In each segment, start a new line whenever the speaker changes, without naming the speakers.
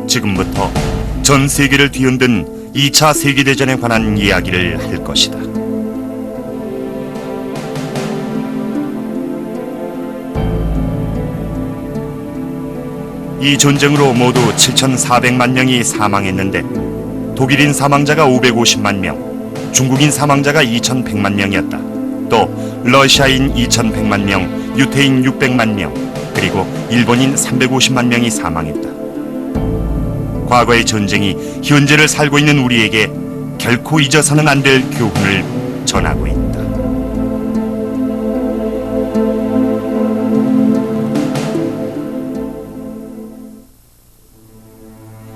지금부터 전 세계를 뒤흔든 2차 세계대전에 관한 이야기를 할 것이다. 이 전쟁으로 모두 7,400만 명이 사망했는데 독일인 사망자가 550만 명, 중국인 사망자가 2,100만 명이었다. 또 러시아인 2,100만 명, 유태인 600만 명, 그리고 일본인 350만 명이 사망했다. 과거의 전쟁이 현재를 살고 있는 우리에게 결코 잊어서는 안 될 교훈을 전하고 있다.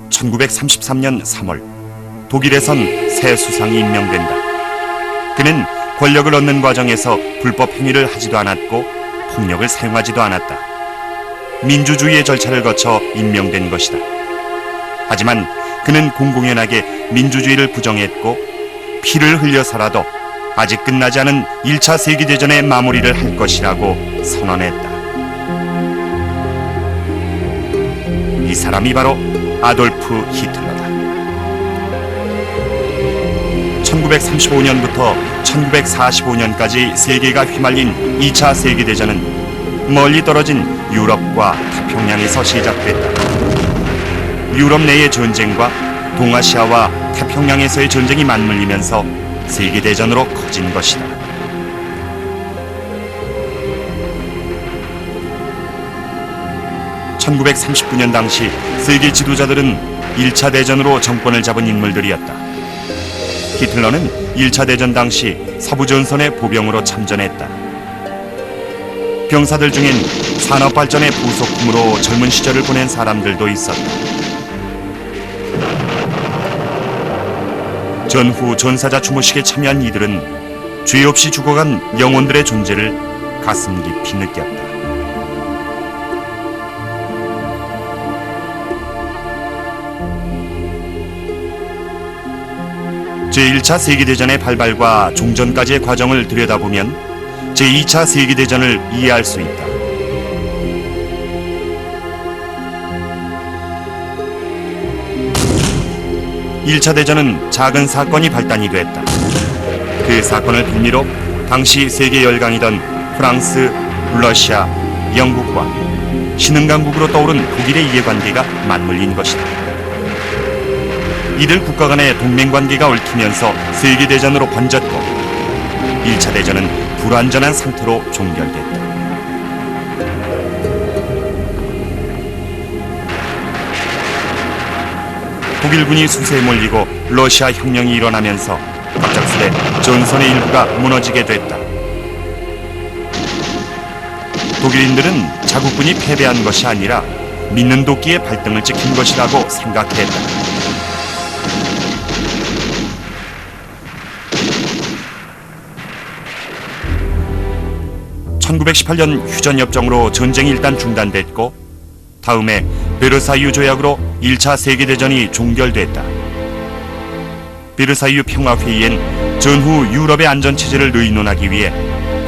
1933년 3월, 독일에선 새 수상이 임명된다. 그는 권력을 얻는 과정에서 불법 행위를 하지도 않았고 폭력을 사용하지도 않았다. 민주주의의 절차를 거쳐 임명된 것이다. 하지만 그는 공공연하게 민주주의를 부정했고 피를 흘려서라도 아직 끝나지 않은 1차 세계대전의 마무리를 할 것이라고 선언했다. 이 사람이 바로 아돌프 히틀러다. 1935년부터 1945년까지 세계가 휘말린 2차 세계대전은 멀리 떨어진 유럽과 태평양에서 시작됐다. 유럽 내의 전쟁과 동아시아와 태평양에서의 전쟁이 맞물리면서 세계대전으로 커진 것이다. (1939년) 당시 세계 지도자들은 1차 대전으로 정권을 잡은 인물들이었다. 히틀러는 1차 대전 당시 서부전선의 보병으로 참전했다. 병사들 중엔 산업발전의 부속품으로 젊은 시절을 보낸 사람들도 있었다. 전후 전사자 추모식에 참여한 이들은 죄 없이 죽어간 영혼들의 존재를 가슴 깊이 느꼈다. 제1차 세계대전의 발발과 종전까지의 과정을 들여다보면 제2차 세계대전을 이해할 수 있다. (1차) 대전은 작은 사건이 발단이 됐다. 그 사건을 빌미로 당시 세계 열강이던 프랑스, 러시아, 영국과 신흥강국으로 떠오른 독일의 이해관계가 맞물린 것이다. 이들 국가 간의 동맹관계가 얽히면서 세계대전으로 번졌고 1차 대전은 불완전한 상태로 종결됐다. 독일군이 수세에 몰리고 러시아 혁명이 일어나면서 갑작스레 전선의 일부가 무너지게 됐다. 독일인들은 자국군이 패배한 것이 아니라 믿는 도끼의 발등을 찍힌 것이라고 생각했다. (1918년) 휴전협정으로 전쟁이 일단 중단됐고 다음해 베르사유 조약으로 1차 세계대전이 종결됐다. 베르사유 평화회의엔 전후 유럽의 안전체제를 의논하기 위해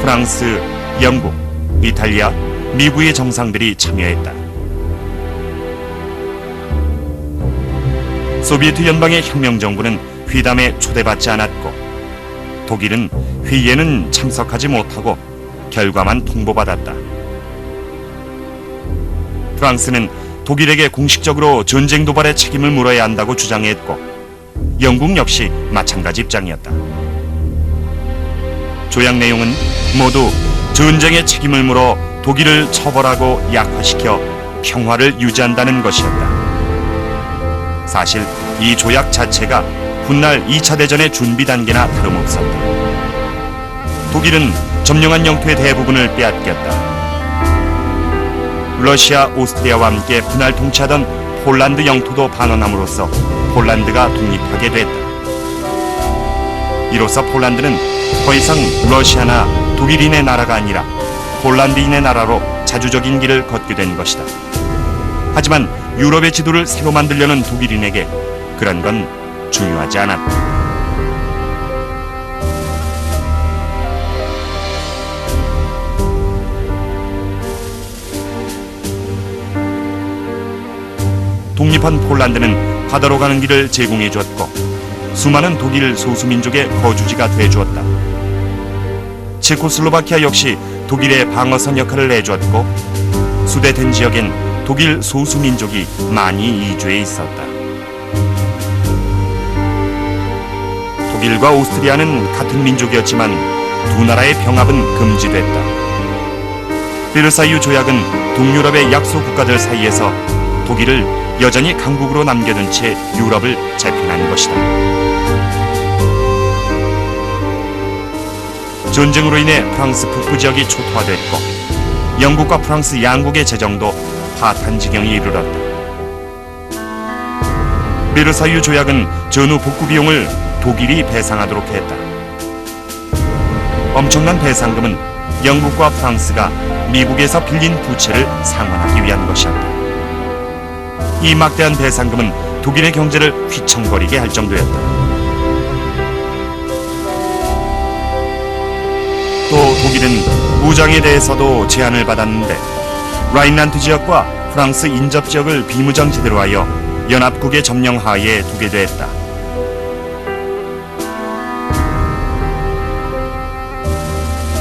프랑스, 영국, 이탈리아, 미국의 정상들이 참여했다. 소비에트 연방의 혁명정부는 회담에 초대받지 않았고 독일은 회의에는 참석하지 못하고 결과만 통보받았다. 프랑스는 독일에게 공식적으로 전쟁 도발의 책임을 물어야 한다고 주장했고 영국 역시 마찬가지 입장이었다. 조약 내용은 모두 전쟁의 책임을 물어 독일을 처벌하고 약화시켜 평화를 유지한다는 것이었다. 사실 이 조약 자체가 훗날 2차 대전의 준비 단계나 다름없었다. 독일은 점령한 영토의 대부분을 빼앗겼다. 러시아, 오스트리아와 함께 분할 통치하던 폴란드 영토도 반환함으로써 폴란드가 독립하게 됐다. 이로써 폴란드는 더 이상 러시아나 독일인의 나라가 아니라 폴란드인의 나라로 자주적인 길을 걷게 된 것이다. 하지만 유럽의 지도를 새로 만들려는 독일인에게 그런 건 중요하지 않았다. 독립한 폴란드는 바다로 가는 길을 제공해 주었고 수많은 독일 소수민족의 거주지가 돼 주었다. 체코슬로바키아 역시 독일의 방어선 역할을 해주었고 수대된 지역엔 독일 소수민족이 많이 이주해 있었다. 독일과 오스트리아는 같은 민족이었지만 두 나라의 병합은 금지됐다. 베르사유 조약은 동유럽의 약소 국가들 사이에서 독일을 여전히 강국으로 남겨둔 채 유럽을 재편한 것이다. 전쟁으로 인해 프랑스 북부 지역이 초토화됐고 영국과 프랑스 양국의 재정도 파탄 지경에 이르렀다. 베르사유 조약은 전후 복구 비용을 독일이 배상하도록 했다. 엄청난 배상금은 영국과 프랑스가 미국에서 빌린 부채를 상환하기 위한 것이었다. 이 막대한 배상금은 독일의 경제를 휘청거리게 할 정도였다. 또 독일은 무장에 대해서도 제한을 받았는데 라인란트 지역과 프랑스 인접 지역을 비무장 지대로 하여 연합국의 점령 하에 두게 됐다.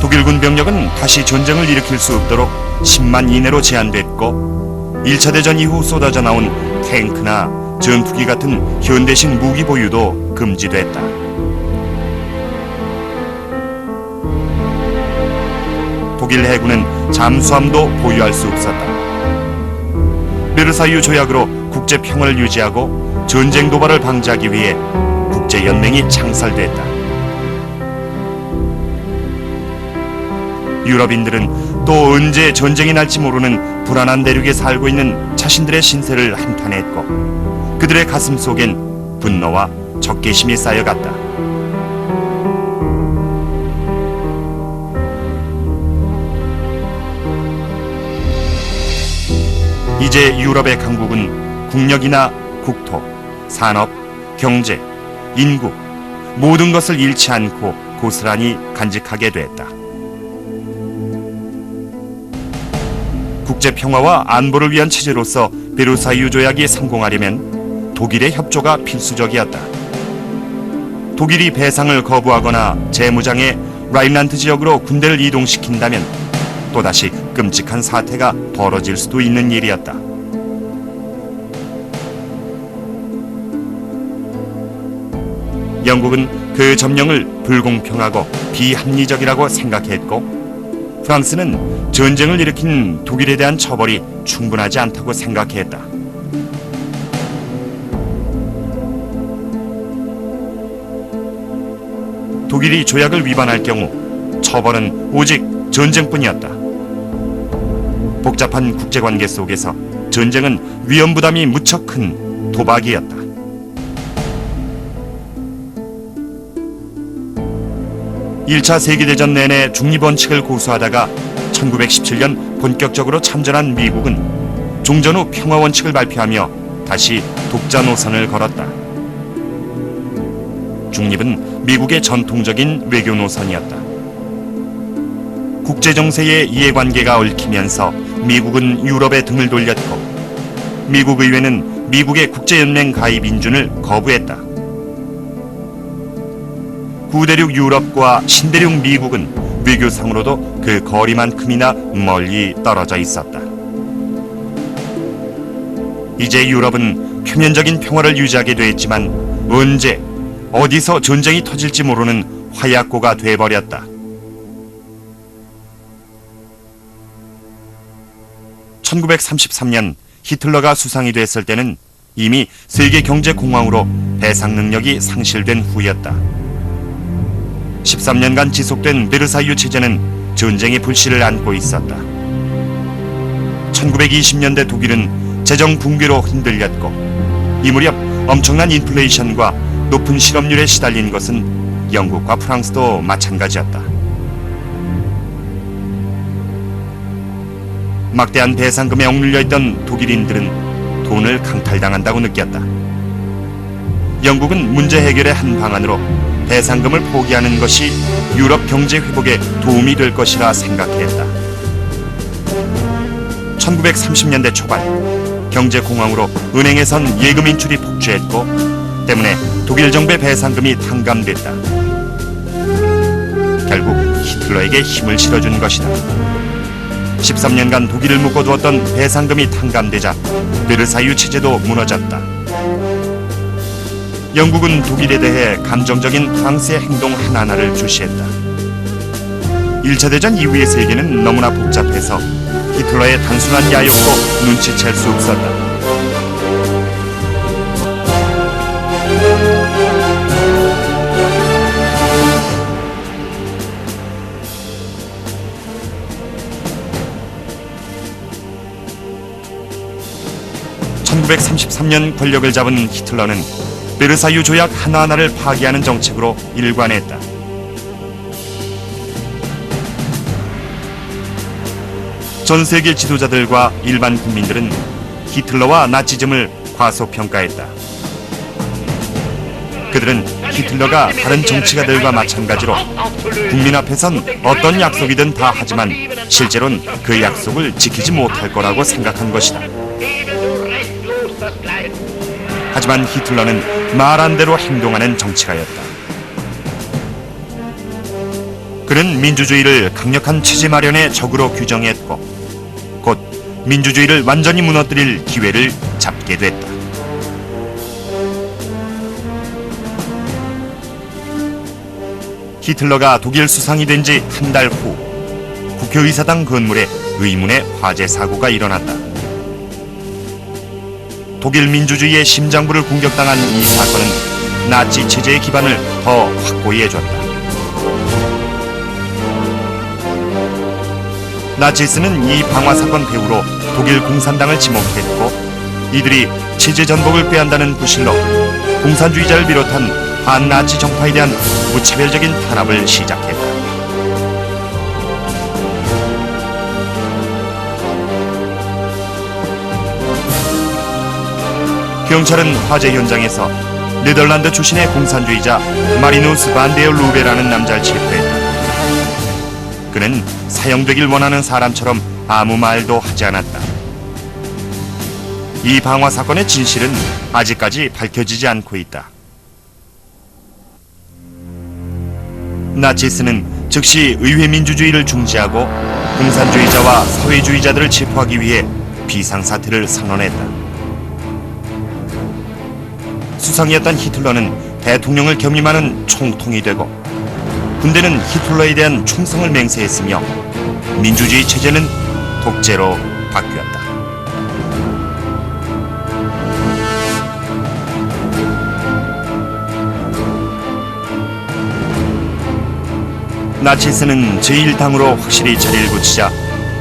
독일군 병력은 다시 전쟁을 일으킬 수 없도록 10만 이내로 제한됐고 1차 대전 이후 쏟아져 나온 탱크나 전투기 같은 현대식 무기 보유도 금지됐다. 독일 해군은 잠수함도 보유할 수 없었다. 베르사유 조약으로 국제 평화를 유지하고 전쟁 도발을 방지하기 위해 국제연맹이 창설됐다. 유럽인들은 또 언제 전쟁이 날지 모르는 불안한 대륙에 살고 있는 자신들의 신세를 한탄했고 그들의 가슴 속엔 분노와 적개심이 쌓여갔다. 이제 유럽의 강국은 국력이나 국토, 산업, 경제, 인구 모든 것을 잃지 않고 고스란히 간직하게 됐다. 국제평화와 안보를 위한 체제로서 베르사유 조약이 성공하려면 독일의 협조가 필수적이었다. 독일이 배상을 거부하거나 재무장해 라인란트 지역으로 군대를 이동시킨다면 또다시 끔찍한 사태가 벌어질 수도 있는 일이었다. 영국은 그 점령을 불공평하고 비합리적이라고 생각했고 프랑스는 전쟁을 일으킨 독일에 대한 처벌이 충분하지 않다고 생각했다. 독일이 조약을 위반할 경우 처벌은 오직 전쟁뿐이었다. 복잡한 국제관계 속에서 전쟁은 위험 부담이 무척 큰 도박이었다. (1차) 세계대전 내내 중립원칙을 고수하다가 1917년 본격적으로 참전한 미국은 종전 후 평화원칙을 발표하며 다시 독자 노선을 걸었다. 중립은 미국의 전통적인 외교 노선이었다. 국제정세의 이해관계가 얽히면서 미국은 유럽에 등을 돌렸고 미국 의회는 미국의 국제연맹 가입 인준을 거부했다. 구대륙 유럽과 신대륙 미국은 외교상으로도 그 거리만큼이나 멀리 떨어져 있었다. 이제 유럽은 표면적인 평화를 유지하게 됐지만 언제 어디서 전쟁이 터질지 모르는 화약고가 돼버렸다. 1933년 히틀러가 수상이 됐을 때는 이미 세계경제공황으로 배상 능력이 상실된 후였다. 13년간 지속된 베르사유 체제는 전쟁의 불씨를 안고 있었다. 1920년대 독일은 재정 붕괴로 흔들렸고 이 무렵 엄청난 인플레이션과 높은 실업률에 시달린 것은 영국과 프랑스도 마찬가지였다. 막대한 배상금에 억눌려 있던 독일인들은 돈을 강탈당한다고 느꼈다. 영국은 문제 해결의 한 방안으로 배상금을 포기하는 것이 유럽 경제 회복에 도움이 될 것이라 생각했다. 1930년대 초반 경제공황으로 은행에선 예금 인출이 폭주했고 때문에 독일 정부의 배상금이 탕감됐다. 결국 히틀러에게 힘을 실어준 것이다. 13년간 독일을 묶어두었던 배상금이 탕감되자 베르사유 체제도 무너졌다. 영국은 독일에 대해 감정적인 프랑스의 행동 하나하나를 주시했다. 1차 대전 이후의 세계는 너무나 복잡해서 히틀러의 단순한 야욕도 눈치챌 수 없었다. (1933년) 권력을 잡은 히틀러는 베르사유 조약 하나하나를 파기하는 정책으로 일관했다. 전 세계 지도자들과 일반 국민들은 히틀러와 나치즘을 과소평가했다. 그들은 히틀러가 다른 정치가들과 마찬가지로 국민 앞에선 어떤 약속이든 다 하지만 실제로는 그 약속을 지키지 못할 거라고 생각한 것이다. 하지만 히틀러는 말한 대로 행동하는 정치가였다. 그는 민주주의를 강력한 체제 마련의 적으로 규정했고 곧 민주주의를 완전히 무너뜨릴 기회를 잡게 됐다. 히틀러가 독일 수상이 된 지 한 달 후 국회의사당 건물에 의문의 화재 사고가 일어났다. 독일 민주주의의 심장부를 공격당한 이 사건은 나치 체제의 기반을 더 확고히 해줬다. 나치스는 이 방화사건 배후로 독일 공산당을 지목했고 이들이 체제 전복을 꾀한다는 구실로 공산주의자를 비롯한 반나치 정파에 대한 무차별적인 탄압을 시작했다. 경찰은 화재 현장에서 네덜란드 출신의 공산주의자 마리누스 반 데어 루베라는 남자를 체포했다. 그는 사형되길 원하는 사람처럼 아무 말도 하지 않았다. 이 방화 사건의 진실은 아직까지 밝혀지지 않고 있다. 나치스는 즉시 의회 민주주의를 중지하고 공산주의자와 사회주의자들을 체포하기 위해 비상사태를 선언했다. 수상이었던 히틀러는 대통령을 겸임하는 총통이 되고 군대는 히틀러에 대한 충성을 맹세했으며 민주주의 체제는 독재로 바뀌었다. 나치스는 제1당으로 확실히 자리를 굳히자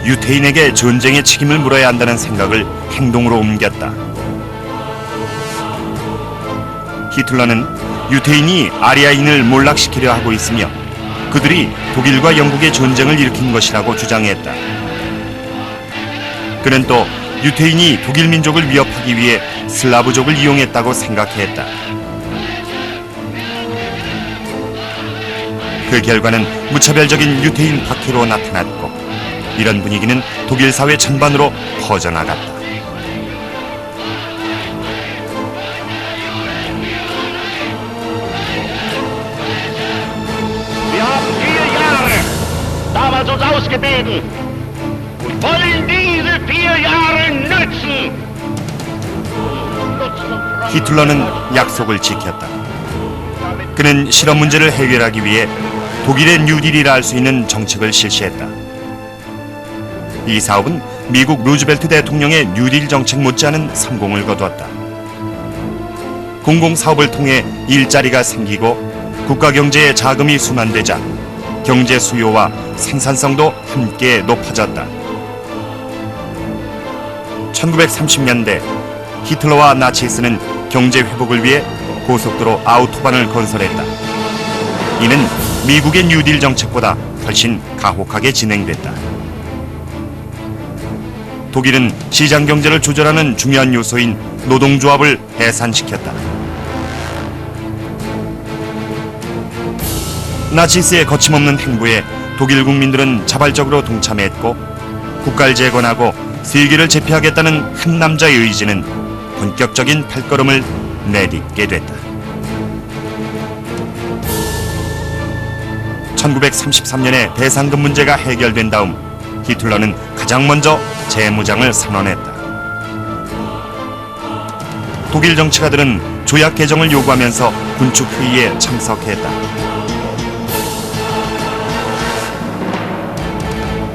유태인에게 전쟁의 책임을 물어야 한다는 생각을 행동으로 옮겼다. 히틀러는 유태인이 아리아인을 몰락시키려 하고 있으며 그들이 독일과 영국의 전쟁을 일으킨 것이라고 주장했다. 그는 또 유태인이 독일 민족을 위협하기 위해 슬라브족을 이용했다고 생각했다. 그 결과는 무차별적인 유태인 박해로 나타났고 이런 분위기는 독일 사회 전반으로 퍼져나갔다.
uns ausgebeten und wollen diese 4 Jahre nützen.
히틀러는 약속을 지켰다. 그는 실업 문제를 해결하기 위해 독일의 뉴딜이라 할 수 있는 정책을 실시했다. 이 사업은 미국 루즈벨트 대통령의 뉴딜 정책 못지않은 성공을 거두었다. 공공사업을 통해 일자리가 생기고 국가 경제에 자금이 순환되자 경제 수요와 생산성도 함께 높아졌다. 1930년대 히틀러와 나치스는 경제 회복을 위해 고속도로 아우토반을 건설했다. 이는 미국의 뉴딜 정책보다 훨씬 가혹하게 진행됐다. 독일은 시장 경제를 조절하는 중요한 요소인 노동조합을 해산시켰다. 나치스의 거침없는 행보에 독일 국민들은 자발적으로 동참했고 국가를 재건하고 세계를 제패하겠다는 한 남자의 의지는 본격적인 발걸음을 내딛게 됐다. 1933년에 대상금 문제가 해결된 다음 히틀러는 가장 먼저 재무장을 선언했다. 독일 정치가들은 조약 개정을 요구하면서 군축회의에 참석했다.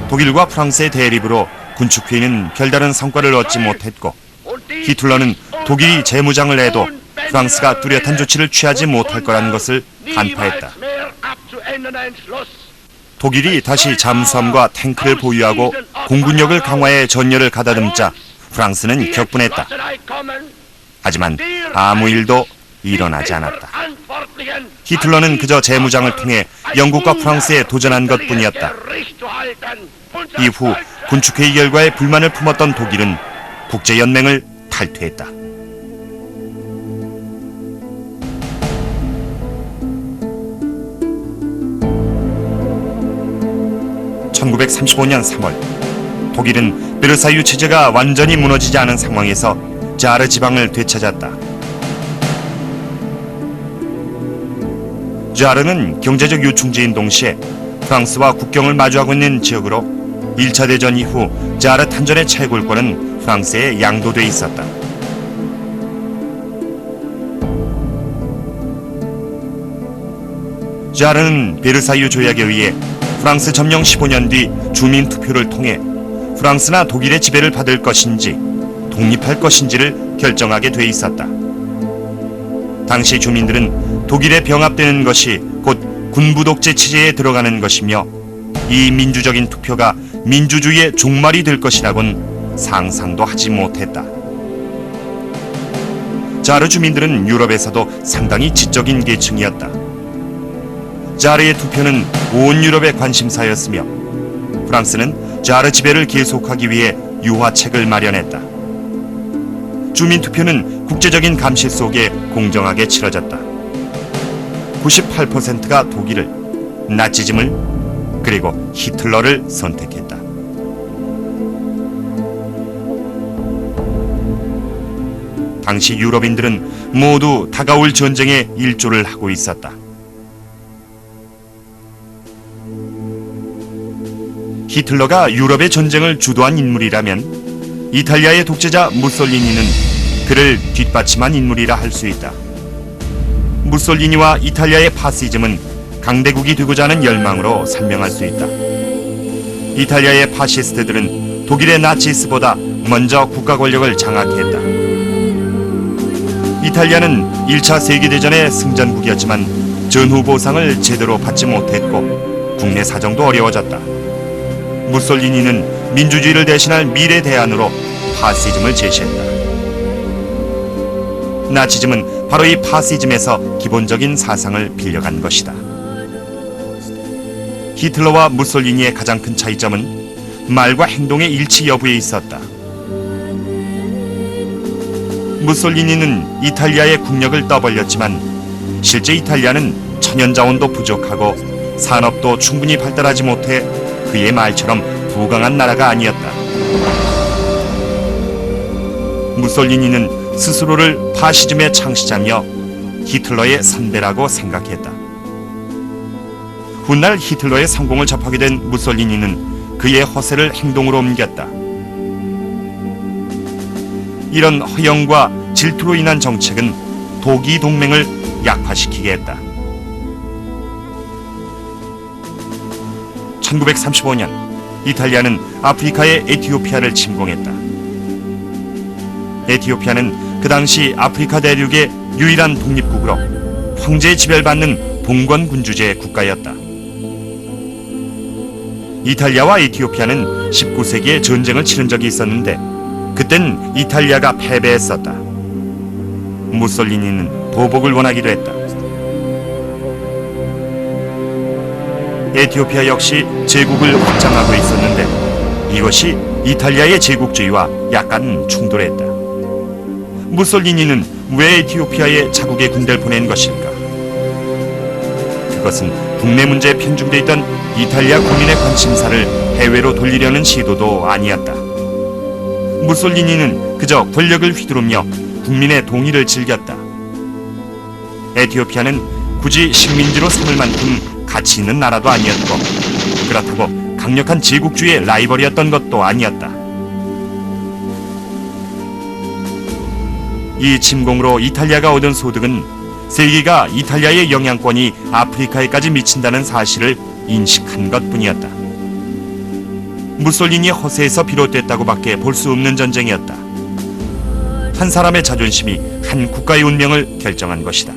독일과 프랑스의 대립으로 군축회의는 별다른 성과를 얻지 못했고 히틀러는 독일이 재무장을 해도 프랑스가 뚜렷한 조치를 취하지 못할 거라는 것을 간파했다. 독일이 다시 잠수함과 탱크를 보유하고 공군력을 강화해 전열을 가다듬자 프랑스는 격분했다. 하지만 아무 일도 일어나지 않았다. 히틀러는 그저 재무장을 통해 영국과 프랑스에 도전한 것뿐이었다. 이후 군축회의 결과에 불만을 품었던 독일은 국제연맹을 탈퇴했다. (1935년 3월) 독일은 베르사유 체제가 완전히 무너지지 않은 상황에서 자르 지방을 되찾았다. 자르는 경제적 요충지인 동시에 프랑스와 국경을 마주하고 있는 지역으로 1차 대전 이후 자르 탄전의 채굴권은 프랑스에 양도돼 있었다. 자르는 베르사유 조약에 의해 프랑스 점령 15년 뒤 주민 투표를 통해 프랑스나 독일의 지배를 받을 것인지 독립할 것인지를 결정하게 돼 있었다. 당시 주민들은 독일에 병합되는 것이 곧 군부 독재 체제에 들어가는 것이며 이 민주적인 투표가 민주주의의 종말이 될 것이라곤 상상도 하지 못했다. 자르 주민들은 유럽에서도 상당히 지적인 계층이었다. 자르의 투표는 온 유럽의 관심사였으며 프랑스는 자르 지배를 계속하기 위해 유화책을 마련했다. 주민투표는 국제적인 감시 속에 공정하게 치러졌다. 98%가 독일을, 나치즘을, 그리고 히틀러를 선택했다. 당시 유럽인들은 모두 다가올 전쟁에 일조를 하고 있었다. 히틀러가 유럽의 전쟁을 주도한 인물이라면 이탈리아의 독재자 무솔리니는 그를 뒷받침한 인물이라 할 수 있다. 무솔리니와 이탈리아의 파시즘은 강대국이 되고자 하는 열망으로 설명할 수 있다. 이탈리아의 파시스트들은 독일의 나치스보다 먼저 국가 권력을 장악했다. 이탈리아는 1차 세계대전의 승전국이었지만 전후 보상을 제대로 받지 못했고 국내 사정도 어려워졌다. 무솔리니는 민주주의를 대신할 미래 대안으로 파시즘을 제시했다. 나치즘은 바로 이 파시즘에서 기본적인 사상을 빌려간 것이다. 히틀러와 무솔리니의 가장 큰 차이점은 말과 행동의 일치 여부에 있었다. 무솔리니는 이탈리아의 국력을 떠벌렸지만 실제 이탈리아는 천연자원도 부족하고 산업도 충분히 발달하지 못해 그의 말처럼 부강한 나라가 아니었다. 무솔리니는 스스로를 파시즘의 창시자며 히틀러의 선배라고 생각했다. 훗날 히틀러의 성공을 접하게 된 무솔리니는 그의 허세를 행동으로 옮겼다. 이런 허영과 질투로 인한 정책은 독이 동맹을 약화시키게 했다. 1935년 이탈리아는 아프리카의 에티오피아를 침공했다. 에티오피아는 그 당시 아프리카 대륙의 유일한 독립국으로 황제에 지배받는 봉건군주제 국가였다. 이탈리아와 에티오피아는 19세기에 전쟁을 치른 적이 있었는데 그땐 이탈리아가 패배했었다. 무솔리니는 보복을 원하기도 했다. 에티오피아 역시 제국을 확장하고 있었는데 이것이 이탈리아의 제국주의와 약간 충돌했다. 무솔리니는 왜 에티오피아에 자국의 군대를 보낸 것일까? 그것은 국내 문제에 편중돼 있던 이탈리아 국민의 관심사를 해외로 돌리려는 시도도 아니었다. 무솔리니는 그저 권력을 휘두르며 국민의 동의를 즐겼다. 에티오피아는 굳이 식민지로 삼을 만큼 가치 있는 나라도 아니었고, 그렇다고 강력한 제국주의의 라이벌이었던 것도 아니었다. 이 침공으로 이탈리아가 얻은 소득은 세계가 이탈리아의 영향권이 아프리카에까지 미친다는 사실을 인식한 것뿐이었다. 무솔리니의 허세에서 비롯됐다고 밖에 볼 수 없는 전쟁이었다. 한 사람의 자존심이 한 국가의 운명을 결정한 것이다.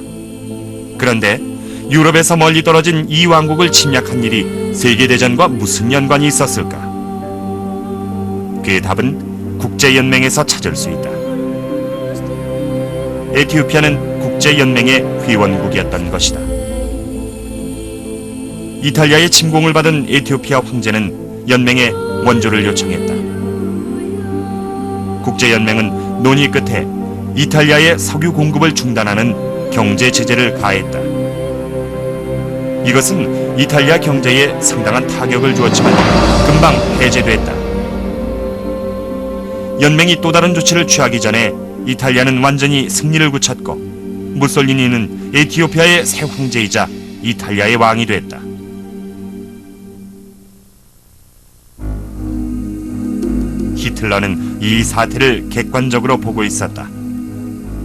그런데 유럽에서 멀리 떨어진 이 왕국을 침략한 일이 세계대전과 무슨 연관이 있었을까? 그의 답은 국제연맹에서 찾을 수 있다. 에티오피아는 국제연맹의 회원국이었던 것이다. 이탈리아의 침공을 받은 에티오피아 황제는 연맹에 원조를 요청했다. 국제연맹은 논의 끝에 이탈리아의 석유 공급을 중단하는 경제 제재를 가했다. 이것은 이탈리아 경제에 상당한 타격을 주었지만 금방 해제됐다. 연맹이 또 다른 조치를 취하기 전에 이탈리아는 완전히 승리를 굳혔고 무솔리니는 에티오피아의 새 황제이자 이탈리아의 왕이 됐다. 히틀러는 이 사태를 객관적으로 보고 있었다.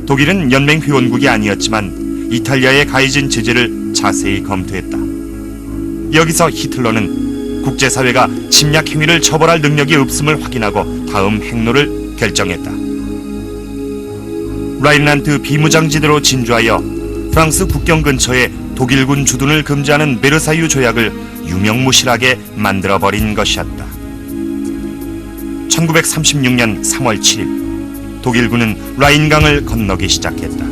독일은 연맹 회원국이 아니었지만 이탈리아에 가해진 제재를 자세히 검토했다. 여기서 히틀러는 국제사회가 침략 행위를 처벌할 능력이 없음을 확인하고 다음 행로를 결정했다. 라인란트 비무장지대로 진주하여 프랑스 국경 근처에 독일군 주둔을 금지하는 베르사유 조약을 유명무실하게 만들어버린 것이었다. 1936년 3월 7일 독일군은 라인강을 건너기 시작했다.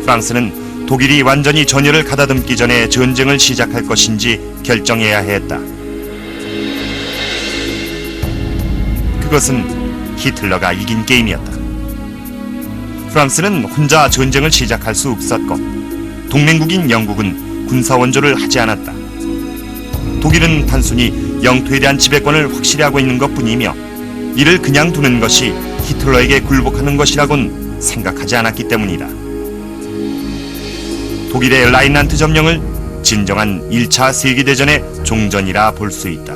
프랑스는 독일이 완전히 전열을 가다듬기 전에 전쟁을 시작할 것인지 결정해야 했다. 그것은 히틀러가 이긴 게임이었다. 프랑스는 혼자 전쟁을 시작할 수 없었고 동맹국인 영국은 군사 원조를 하지 않았다. 독일은 단순히 영토에 대한 지배권을 확실히 하고 있는 것뿐이며 이를 그냥 두는 것이 히틀러에게 굴복하는 것이라곤 생각하지 않았기 때문이다. 독일의 라인란트 점령을 진정한 1차 세계대전의 종전이라 볼 수 있다.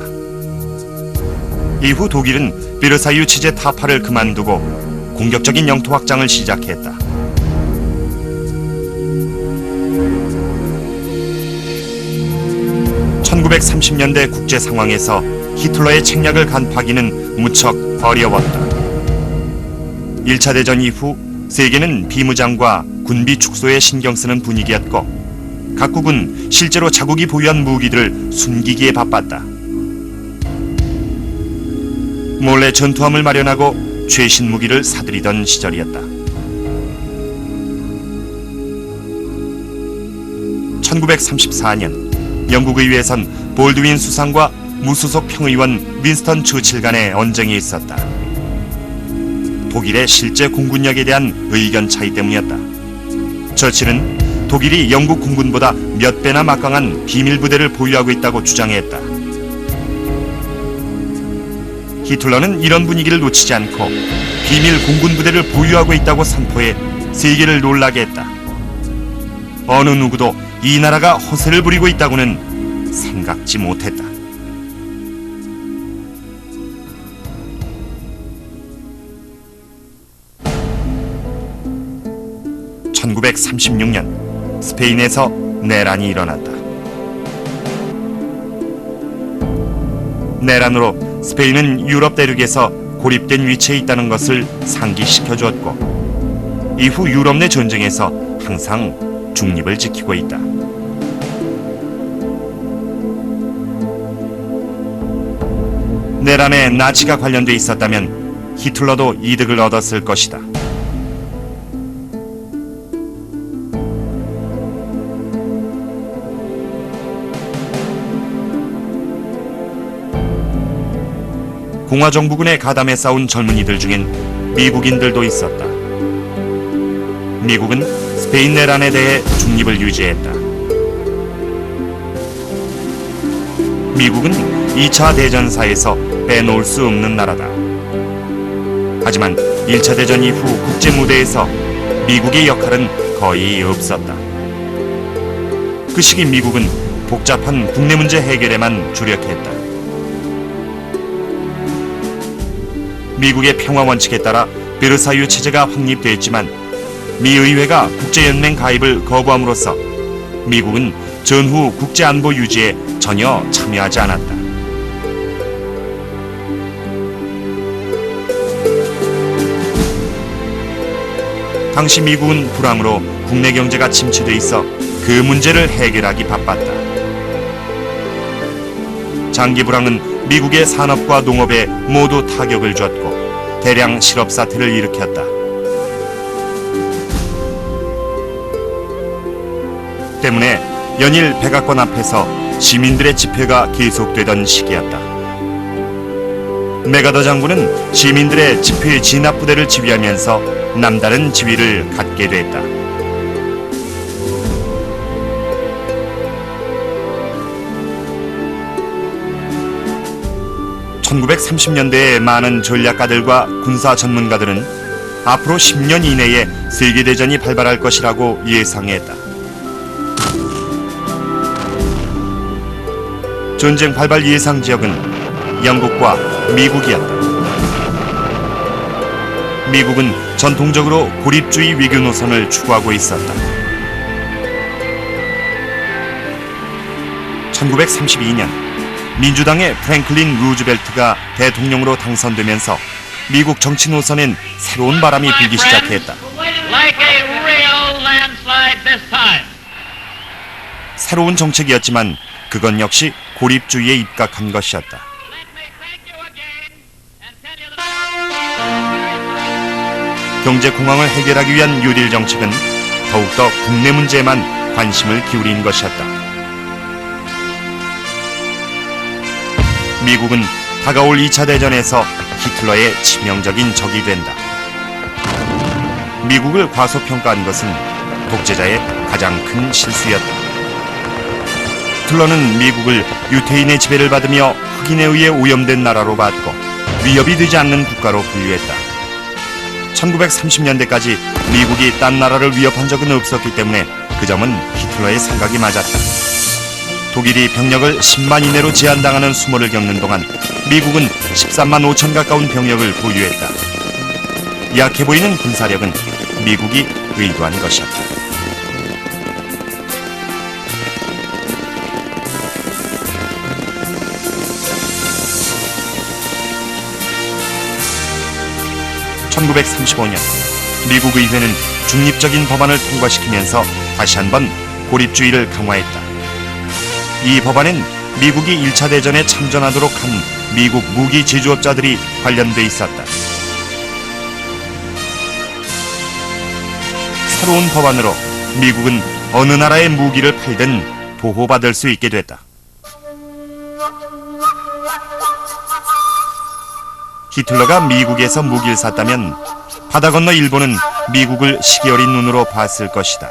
이후 독일은 베르사유 체제 타파를 그만두고 공격적인 영토 확장을 시작했다. (1930년대) 국제 상황에서 히틀러의 책략을 간파하기는 무척 어려웠다. 1차 대전 이후 세계는 비무장과 군비 축소에 신경 쓰는 분위기였고 각국은 실제로 자국이 보유한 무기들을 숨기기에 바빴다. 몰래 전투함을 마련하고 최신 무기를 사들이던 시절이었다. 1934년 영국 의회에선 볼드윈 수상과 무소속 평의원 윈스턴 처칠 간의 언쟁이 있었다. 독일의 실제 공군력에 대한 의견 차이 때문이었다. 처칠은 독일이 영국 공군보다 몇 배나 막강한 비밀 부대를 보유하고 있다고 주장했다. 히틀러는 이런 분위기를 놓치지 않고 비밀 공군 부대를 보유하고 있다고 선포해 세계를 놀라게 했다. 어느 누구도 이 나라가 허세를 부리고 있다고는 생각지 못했다. (1936년) 스페인에서 내란이 일어났다. 내란으로 스페인은 유럽 대륙에서 고립된 위치에 있다는 것을 상기시켜 주었고 이후 유럽 내 전쟁에서 항상 중립을 지키고 있다. 내란에 나치가 관련돼 있었다면 히틀러도 이득을 얻었을 것이다. 공화정부군에 가담해 싸운 젊은이들 중엔 미국인들도 있었다. 미국은 스페인 내란에 대해 중립을 유지했다. 미국은 2차 대전사에서 빼놓을 수 없는 나라다. 하지만 1차 대전 이후 국제 무대에서 미국의 역할은 거의 없었다. 그 시기 미국은 복잡한 국내 문제 해결에만 주력했다. 미국의 평화 원칙에 따라 베르사유 체제가 확립되었지만 미 의회가 국제연맹 가입을 거부함으로써 미국은 전후 국제안보 유지에 전혀 참여하지 않았다. 당시 미국은 불황으로 국내 경제가 침체돼 있어 그 문제를 해결하기 바빴다. 장기 불황은 미국의 산업과 농업에 모두 타격을 줬고 대량 실업 사태를 일으켰다. 때문에 연일 백악관 앞에서 시민들의 집회가 계속되던 시기였다. 메가더 장군은 시민들의 집회 진압 부대를 지휘하면서 남다른 지위를 갖게 됐다. (1930년대의) 많은 전략가들과 군사 전문가들은 앞으로 10년 이내에 세계대전이 발발할 것이라고 예상했다. 전쟁 발발 예상 지역은 영국과 미국이었다. 미국은 전통적으로 고립주의 외교 노선을 추구하고 있었다. 1932년 민주당의 프랭클린 루즈벨트가 대통령으로 당선되면서 미국 정치 노선엔 새로운 바람이 불기 시작했다. 새로운 정책이었지만 그건 역시 고립주의에 입각한 것이었다. 경제 공황을 해결하기 위한 뉴딜 정책은 더욱더 국내 문제에만 관심을 기울인 것이었다. 미국은 다가올 2차 대전에서 히틀러의 치명적인 적이 된다. 미국을 과소평가한 것은 독재자의 가장 큰 실수였다. 히틀러는 미국을 유태인의 지배를 받으며 흑인에 의해 오염된 나라로 봤고 위협이 되지 않는 국가로 분류했다. 1930년대까지 미국이 딴 나라를 위협한 적은 없었기 때문에 그 점은 히틀러의 생각이 맞았다. 독일이 병력을 10만 이내로 제한당하는 수모를 겪는 동안 미국은 13만 5천 가까운 병력을 보유했다. 약해 보이는 군사력은 미국이 의도한 것이었다. (1935년) 미국 의회는 중립적인 법안을 통과시키면서 다시 한번 고립주의를 강화했다. 이 법안엔 미국이 1차 대전에 참전하도록 한 미국 무기 제조업자들이 관련돼 있었다. 새로운 법안으로 미국은 어느 나라의 무기를 팔든 보호받을 수 있게 됐다. 히틀러가 미국에서 무기를 샀다면 바다 건너 일본은 미국을 시기 어린 눈으로 봤을 것이다.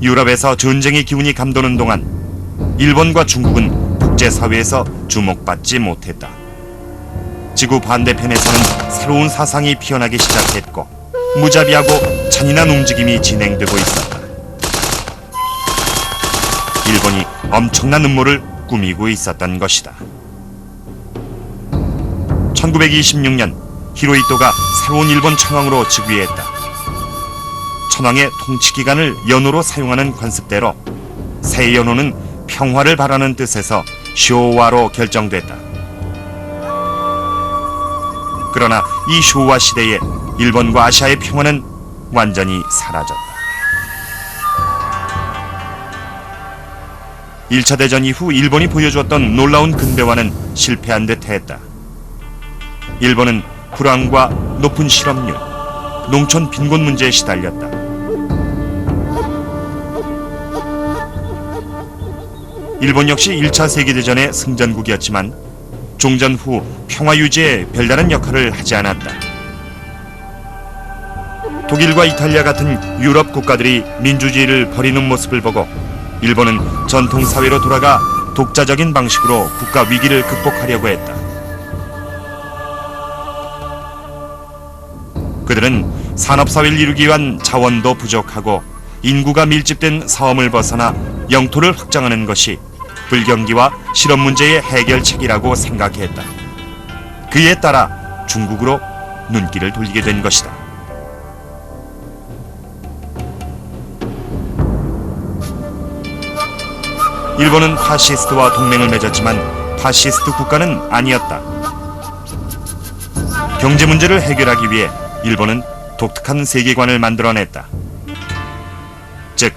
유럽에서 전쟁의 기운이 감도는 동안 일본과 중국은 국제사회에서 주목받지 못했다. 지구 반대편에서는 새로운 사상이 피어나기 시작했고 무자비하고 잔인한 움직임이 진행되고 있었다. 일본이 엄청난 음모를 꾸미고 있었던 것이다. 1926년 히로히토가 새로운 일본 천황으로 즉위했다. 천황의 통치 기간을 연호로 사용하는 관습대로 새 연호는 평화를 바라는 뜻에서 쇼와로 결정됐다. 그러나 이 쇼와 시대에 일본과 아시아의 평화는 완전히 사라졌다. 1차 대전 이후 일본이 보여주었던 놀라운 근대화는 실패한 듯 했다. 일본은 불황과 높은 실업률, 농촌 빈곤 문제에 시달렸다. 일본 역시 1차 세계대전의 승전국이었지만 종전 후 평화 유지에 별다른 역할을 하지 않았다. 독일과 이탈리아 같은 유럽 국가들이 민주주의를 버리는 모습을 보고 일본은 전통사회로 돌아가 독자적인 방식으로 국가 위기를 극복하려고 했다. 그들은 산업사회를 이루기 위한 자원도 부족하고 인구가 밀집된 사업을 벗어나 영토를 확장하는 것이 불경기와 실업 문제의 해결책이라고 생각했다. 그에 따라 중국으로 눈길을 돌리게 된 것이다. 일본은 파시스트와 동맹을 맺었지만 파시스트 국가는 아니었다. 경제 문제를 해결하기 위해 일본은 독특한 세계관을 만들어냈다. 즉,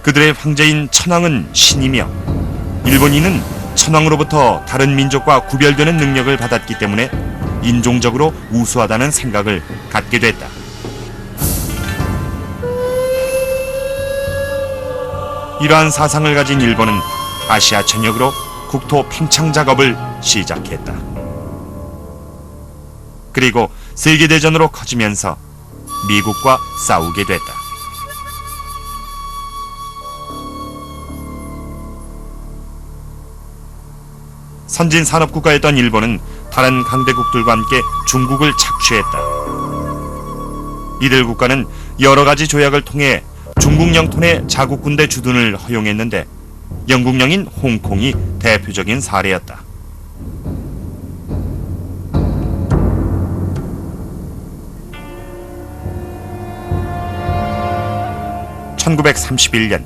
그들의 황제인 천황은 신이며 일본인은 천황으로부터 다른 민족과 구별되는 능력을 받았기 때문에 인종적으로 우수하다는 생각을 갖게 됐다. 이러한 사상을 가진 일본은 아시아 전역으로 국토 팽창 작업을 시작했다. 그리고 세계대전으로 커지면서 미국과 싸우게 됐다. 선진 산업국가였던 일본은 다른 강대국들과 함께 중국을 착취했다. 이들 국가는 여러 가지 조약을 통해 중국 영토 내 자국 군대 주둔을 허용했는데 영국령인 홍콩이 대표적인 사례였다. (1931년)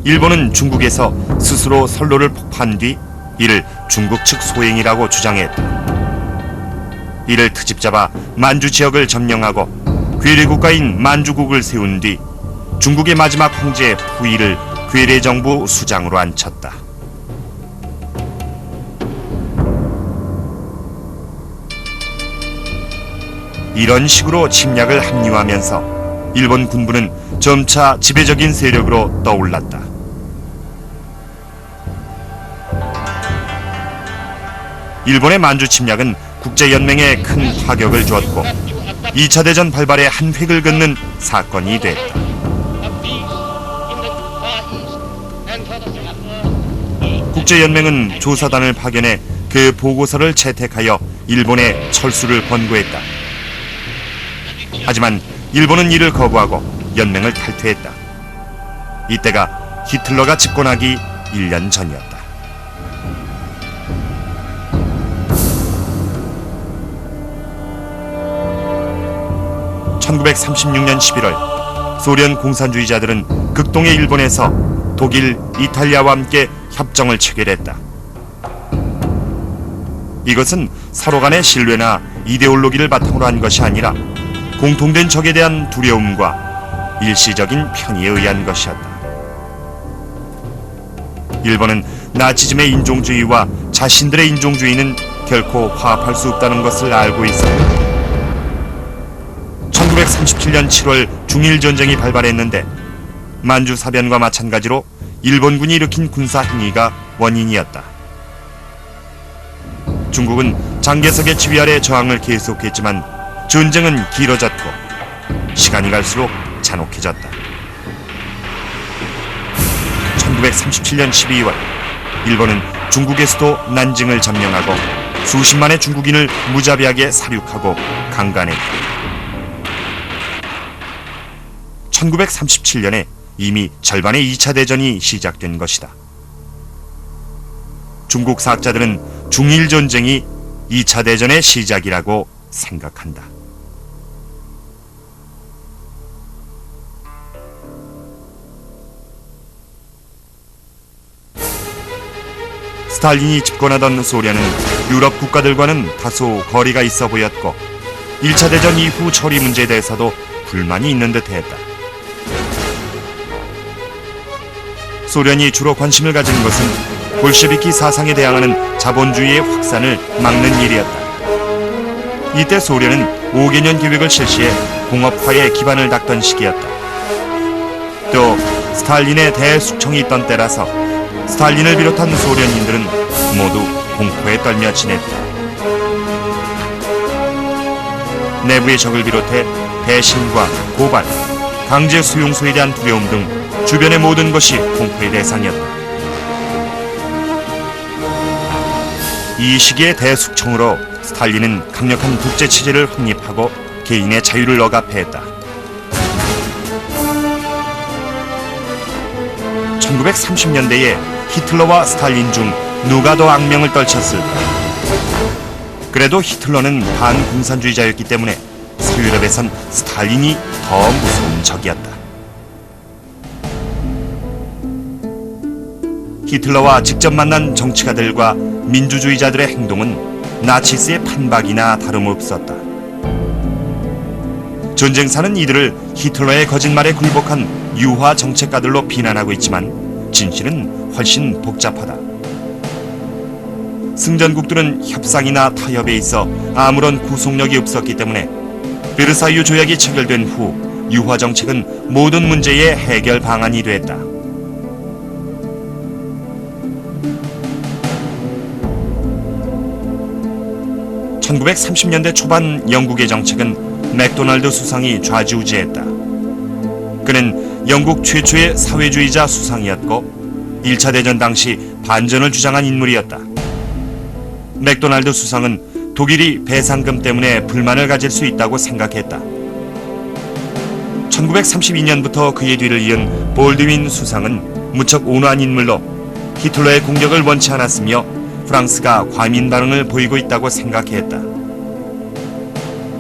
일본은 중국에서 스스로 선로를 폭파한 뒤 이를 중국 측 소행이라고 주장했다. 이를 트집잡아 만주 지역을 점령하고 괴뢰국가인 만주국을 세운 뒤 중국의 마지막 황제 후이를 괴뢰정부 수장으로 앉혔다. 이런 식으로 침략을 합리화하면서 일본 군부는 점차 지배적인 세력으로 떠올랐다. 일본의 만주 침략은 국제연맹에 큰 타격을 주었고 2차 대전 발발의 한 획을 긋는 사건이 됐다. 국제연맹은 조사단을 파견해 그 보고서를 채택하여 일본에 철수를 권고했다. 하지만 일본은 이를 거부하고 연맹을 탈퇴했다. 이때가 히틀러가 집권하기 1년 전이었다. (1936년 11월) 소련 공산주의자들은 극동의 일본에서 독일, 이탈리아와 함께 협정을 체결했다. 이것은 서로 간의 신뢰나 이데올로기를 바탕으로 한 것이 아니라 공통된 적에 대한 두려움과 일시적인 편의에 의한 것이었다. 일본은 나치즘의 인종주의와 자신들의 인종주의는 결코 화합할 수 없다는 것을 알고 있었다. 1937년 7월 중일전쟁이 발발했는데 만주사변과 마찬가지로 일본군이 일으킨 군사행위가 원인이었다. 중국은 장개석의 지휘 아래 저항을 계속했지만 전쟁은 길어졌고 시간이 갈수록 잔혹해졌다. 1937년 12월 일본은 중국의 수도 난징을 점령하고 수십만의 중국인을 무자비하게 살육하고 강간했다. 1937년에 이미 절반의 2차 대전이 시작된 것이다. 중국 사학자들은 중일전쟁이 2차 대전의 시작이라고 생각한다. 스탈린이 집권하던 소련은 유럽 국가들과는 다소 거리가 있어 보였고 1차 대전 이후 처리 문제에 대해서도 불만이 있는 듯했다. 소련이 주로 관심을 가진 것은 볼셰비키 사상에 대항하는 자본주의의 확산을 막는 일이었다. 이때 소련은 5개년 계획을 실시해 공업화에 기반을 닦던 시기였다. 또 스탈린의 대숙청이 있던 때라서 스탈린을 비롯한 소련인들은 모두 공포에 떨며 지냈다. 내부의 적을 비롯해 배신과 고발, 강제 수용소에 대한 두려움 등 주변의 모든 것이 공포의 대상이었다. 이 시기의 대숙청으로 스탈린은 강력한 독재 체제를 확립하고 개인의 자유를 억압했다. 1930년대에 히틀러와 스탈린 중 누가 더 악명을 떨쳤을까? 그래도 히틀러는 반공산주의자였기 때문에 서유럽에선 스탈린이 더 무서운 적이었다. 히틀러와 직접 만난 정치가들과 민주주의자들의 행동은 나치스의 판박이나 다름없었다. 전쟁사는 이들을 히틀러의 거짓말에 굴복한 유화 정책가들로 비난하고 있지만 진실은 훨씬 복잡하다. 승전국들은 협상이나 타협에 있어 아무런 구속력이 없었기 때문에 베르사유 조약이 체결된 후 유화 정책은 모든 문제의 해결 방안이 됐다. (1930년대) 초반 영국의 정책은 맥도날드 수상이 좌지우지했다. 그는 영국 최초의 사회주의자 수상이었고 1차 대전 당시 반전을 주장한 인물이었다. 맥도날드 수상은 독일이 배상금 때문에 불만을 가질 수 있다고 생각했다. 1932년부터 그의 뒤를 이은 볼드윈 수상은 무척 온화한 인물로 히틀러의 공격을 원치 않았으며 프랑스가 과민 반응을 보이고 있다고 생각했다.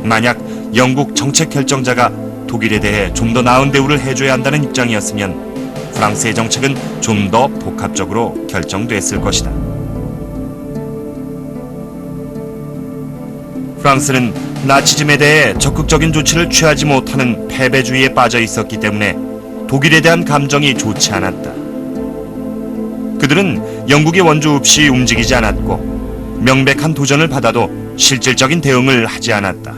만약 영국 정책 결정자가 독일에 대해 좀 더 나은 대우를 해줘야 한다는 입장이었으면 프랑스의 정책은 좀 더 복합적으로 결정됐을 것이다. 프랑스는 나치즘에 대해 적극적인 조치를 취하지 못하는 패배주의에 빠져 있었기 때문에 독일에 대한 감정이 좋지 않았다. 그들은 영국의 원조 없이 움직이지 않았고 명백한 도전을 받아도 실질적인 대응을 하지 않았다.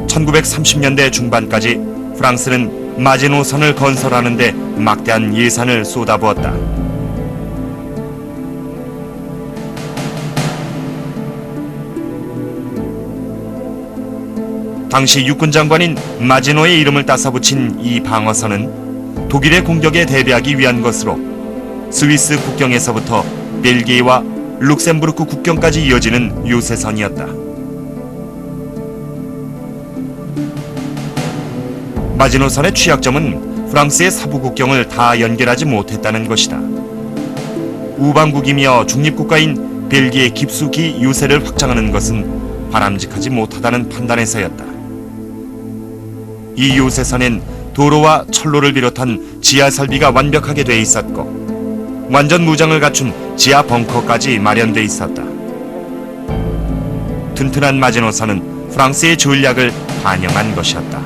1930년대 중반까지 프랑스는 마지노선을 건설하는 데 막대한 예산을 쏟아부었다. 당시 육군 장관인 마지노의 이름을 따서 붙인 이 방어선은 독일의 공격에 대비하기 위한 것으로 스위스 국경에서부터 벨기에와 룩셈부르크 국경까지 이어지는 요새선이었다. 마지노선의 취약점은 프랑스의 서부 국경을 다 연결하지 못했다는 것이다. 우방국이며 중립국가인 벨기에 깊숙이 요새를 확장하는 것은 바람직하지 못하다는 판단에서였다. 이 요새선엔 도로와 철로를 비롯한 지하 설비가 완벽하게 돼 있었고 완전 무장을 갖춘 지하 벙커까지 마련돼 있었다. 튼튼한 마지노선은 프랑스의 전략을 반영한 것이었다.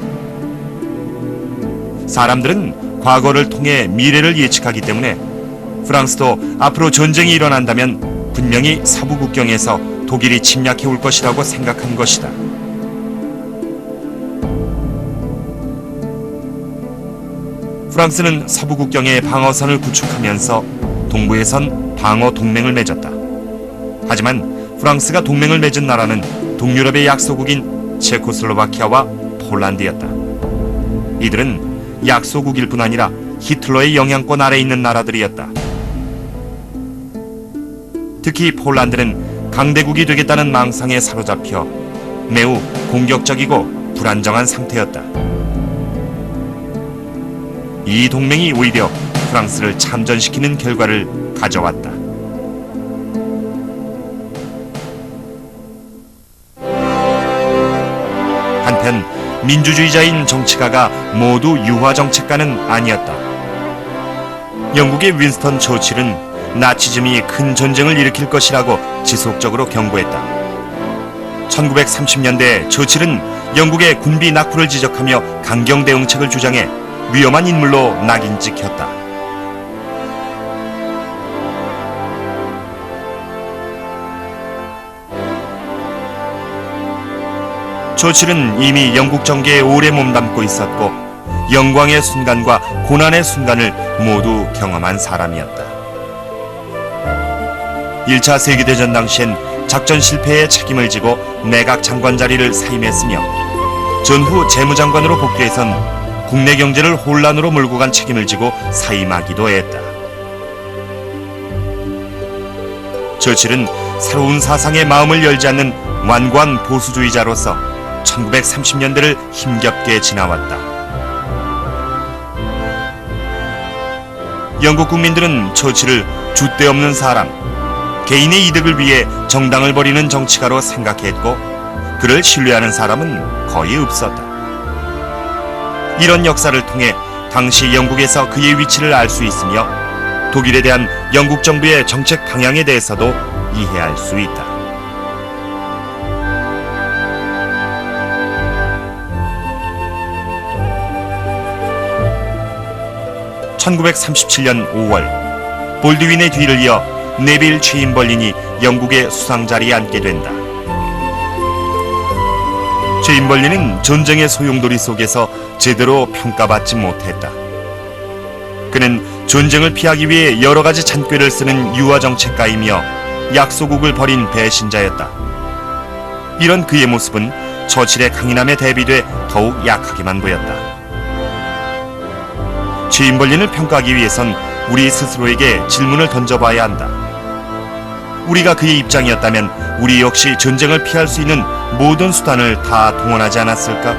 사람들은 과거를 통해 미래를 예측하기 때문에 프랑스도 앞으로 전쟁이 일어난다면 분명히 서부 국경에서 독일이 침략해 올 것이라고 생각한 것이다. 프랑스는 서부 국경에 방어선을 구축하면서 동부에선 방어 동맹을 맺었다. 하지만 프랑스가 동맹을 맺은 나라는 동유럽의 약소국인 체코슬로바키아와 폴란드였다. 이들은 약소국일 뿐 아니라 히틀러의 영향권 아래에 있는 나라들이었다. 특히 폴란드는 강대국이 되겠다는 망상에 사로잡혀 매우 공격적이고 불안정한 상태였다. 이 동맹이 오히려 프랑스를 참전시키는 결과를 가져왔다. 한편 민주주의자인 정치가가 모두 유화 정책가는 아니었다. 영국의 윈스턴 처칠은 나치즘이 큰 전쟁을 일으킬 것이라고 지속적으로 경고했다. 1930년대 처칠은 영국의 군비 낙후를 지적하며 강경 대응책을 주장해 위험한 인물로 낙인 찍혔다. 처칠은 이미 영국 정계에 오래 몸담고 있었고 영광의 순간과 고난의 순간을 모두 경험한 사람이었다. 1차 세계대전 당시엔 작전 실패에 책임을 지고 내각 장관 자리를 사임했으며 전후 재무장관으로 복귀해선 국내 경제를 혼란으로 몰고 간 책임을 지고 사임하기도 했다. 처칠은 새로운 사상에 마음을 열지 않는 완고한 보수주의자로서 1930년대를 힘겹게 지나왔다. 영국 국민들은 처칠을 줏대 없는 사람, 개인의 이득을 위해 정당을 벌이는 정치가로 생각했고 그를 신뢰하는 사람은 거의 없었다. 이런 역사를 통해 당시 영국에서 그의 위치를 알 수 있으며 독일에 대한 영국 정부의 정책 방향에 대해서도 이해할 수 있다. (1937년 5월) 볼드윈의 뒤를 이어 네빌 체인벌린이 영국의 수상 자리에 앉게 된다. 체인벌린은 전쟁의 소용돌이 속에서 제대로 평가받지 못했다. 그는 전쟁을 피하기 위해 여러 가지 잔꾀를 쓰는 유화 정책가이며 약소국을 벌인 배신자였다. 이런 그의 모습은 처칠의 강인함에 대비돼 더욱 약하게만 보였다. 체인벌린을 평가하기 위해선 우리 스스로에게 질문을 던져봐야 한다. 우리가 그의 입장이었다면 우리 역시 전쟁을 피할 수 있는 모든 수단을 다 동원하지 않았을까?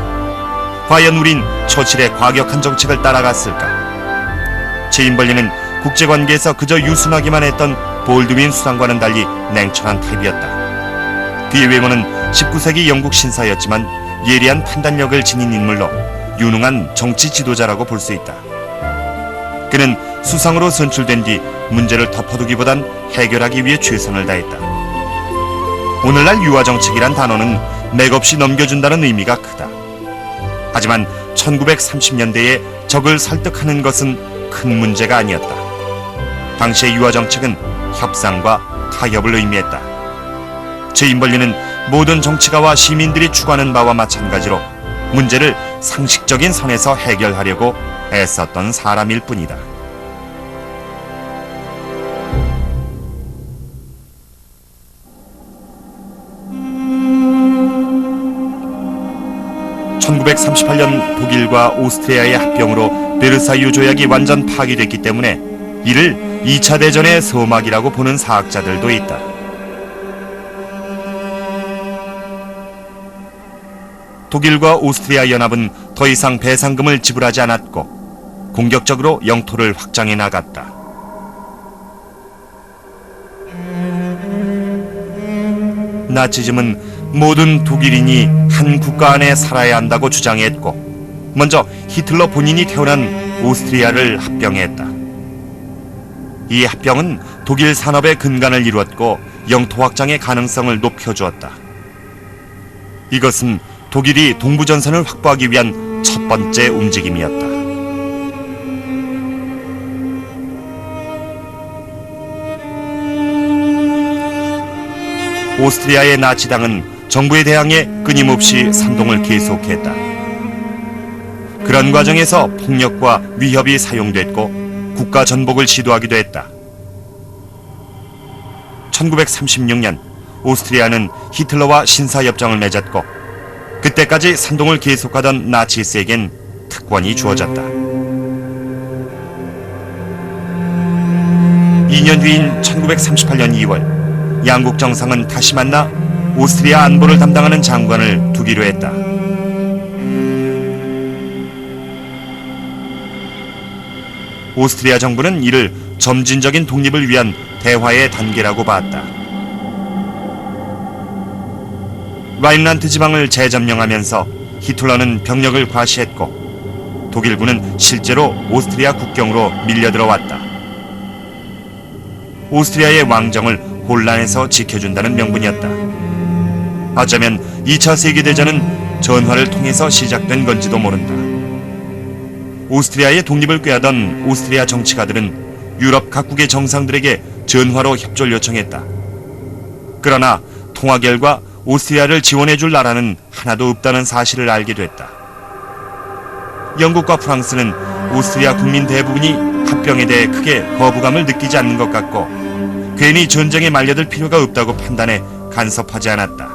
과연 우린 처칠의 과격한 정책을 따라갔을까? 체인벌린은 국제관계에서 그저 유순하기만 했던 볼드윈 수상과는 달리 냉철한 타입이었다. 그의 외모는 19세기 영국 신사였지만 예리한 판단력을 지닌 인물로 유능한 정치 지도자라고 볼 수 있다. 그는 수상으로 선출된 뒤 문제를 덮어두기보단 해결하기 위해 최선을 다했다. 오늘날 유화정책이란 단어는 맥없이 넘겨준다는 의미가 크다. 하지만 1930년대에 적을 설득하는 것은 큰 문제가 아니었다. 당시의 유화정책은 협상과 타협을 의미했다. 체인벌린은 모든 정치가와 시민들이 추구하는 바와 마찬가지로 문제를 상식적인 선에서 해결하려고 애썼던 사람일 뿐이다. (1938년) 독일과 오스트리아의 합병으로 베르사유 조약이 완전 파기됐기 때문에 이를 2차 대전의 서막이라고 보는 사학자들도 있다. 독일과 오스트리아 연합은 더 이상 배상금을 지불하지 않았고 공격적으로 영토를 확장해 나갔다. 나치즘은 모든 독일인이 한 국가 안에 살아야 한다고 주장했고 먼저 히틀러 본인이 태어난 오스트리아를 합병했다. 이 합병은 독일 산업의 근간을 이루었고 영토 확장의 가능성을 높여주었다. 이것은 독일이 동부전선을 확보하기 위한 첫 번째 움직임이었다. 오스트리아의 나치당은 정부에 대항해 끊임없이 선동을 계속했다. 그런 과정에서 폭력과 위협이 사용됐고 국가 전복을 시도하기도 했다. 1936년 오스트리아는 히틀러와 신사협정을 맺었고 그때까지 선동을 계속하던 나치스에겐 특권이 주어졌다. 2년 뒤인 1938년 2월 양국 정상은 다시 만나 오스트리아 안보를 담당하는 장관을 두기로 했다. 오스트리아 정부는 이를 점진적인 독립을 위한 대화의 단계라고 봤다. 라인란트 지방을 재점령하면서 히틀러는 병력을 과시했고 독일군은 실제로 오스트리아 국경으로 밀려들어왔다. 오스트리아의 왕정을 혼란에서 지켜준다는 명분이었다. 어쩌면 2차 세계대전은 전화를 통해서 시작된 건지도 모른다. 오스트리아의 독립을 꾀하던 오스트리아 정치가들은 유럽 각국의 정상들에게 전화로 협조를 요청했다. 그러나 통화 결과 오스트리아를 지원해줄 나라는 하나도 없다는 사실을 알게 됐다. 영국과 프랑스는 오스트리아 국민 대부분이 합병에 대해 크게 거부감을 느끼지 않는 것 같고 괜히 전쟁에 말려들 필요가 없다고 판단해 간섭하지 않았다.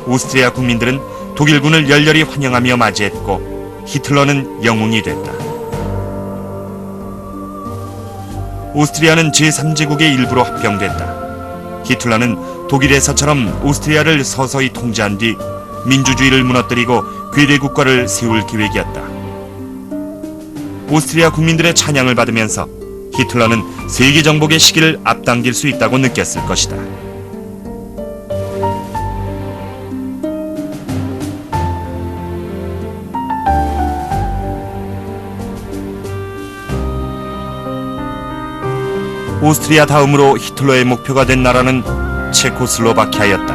오스트리아 국민들은 독일군을 열렬히 환영하며 맞이했고 히틀러는 영웅이 됐다. 오스트리아는 제3제국의 일부로 합병됐다. 히틀러는 독일에서처럼 오스트리아를 서서히 통제한 뒤 민주주의를 무너뜨리고 괴뢰 국가를 세울 계획이었다. 오스트리아 국민들의 찬양을 받으면서 히틀러는 세계 정복의 시기를 앞당길 수 있다고 느꼈을 것이다. 오스트리아 다음으로 히틀러의 목표가 된 나라는 체코슬로바키아였다.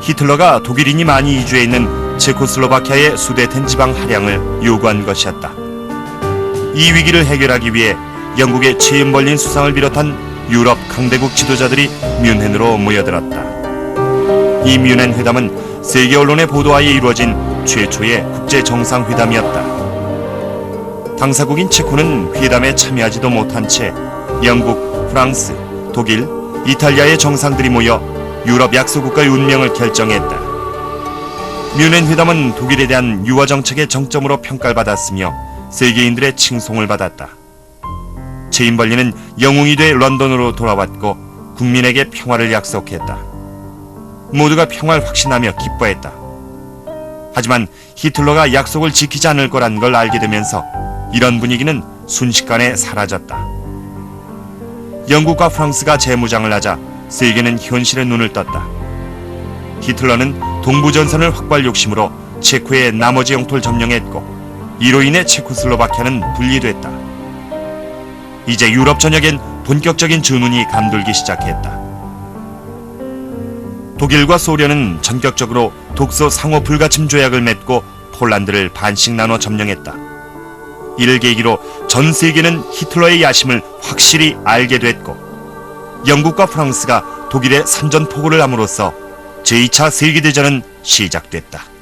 히틀러가 독일인이 많이 이주해 있는 체코슬로바키아의 수데텐 지방 할양을 요구한 것이었다. 이 위기를 해결하기 위해 영국의 체인벌린 수상을 비롯한 유럽 강대국 지도자들이 뮌헨으로 모여들었다. 이 뮌헨 회담은 세계 언론의 보도하에 이루어진 최초의 국제 정상회담이었다. 당사국인 체코는 회담에 참여하지도 못한 채 영국, 프랑스, 독일, 이탈리아의 정상들이 모여 유럽 약소국가의 운명을 결정했다. 뮌헨 회담은 독일에 대한 유화 정책의 정점으로 평가를 받았으며 세계인들의 칭송을 받았다. 체인벌린은 영웅이 돼 런던으로 돌아왔고 국민에게 평화를 약속했다. 모두가 평화를 확신하며 기뻐했다. 하지만 히틀러가 약속을 지키지 않을 거란 걸 알게 되면서 이런 분위기는 순식간에 사라졌다. 영국과 프랑스가 재무장을 하자 세계는 현실에 눈을 떴다. 히틀러는 동부전선을 확보할 욕심으로 체코의 나머지 영토를 점령했고 이로 인해 체코슬로바키아는 분리됐다. 이제 유럽 전역엔 본격적인 전운이 감돌기 시작했다. 독일과 소련은 전격적으로 독소 상호 불가침 조약을 맺고 폴란드를 반씩 나눠 점령했다. 이를 계기로 전 세계는 히틀러의 야심을 확실히 알게 됐고 영국과 프랑스가 독일의 선전포고를 함으로써 제2차 세계대전은 시작됐다.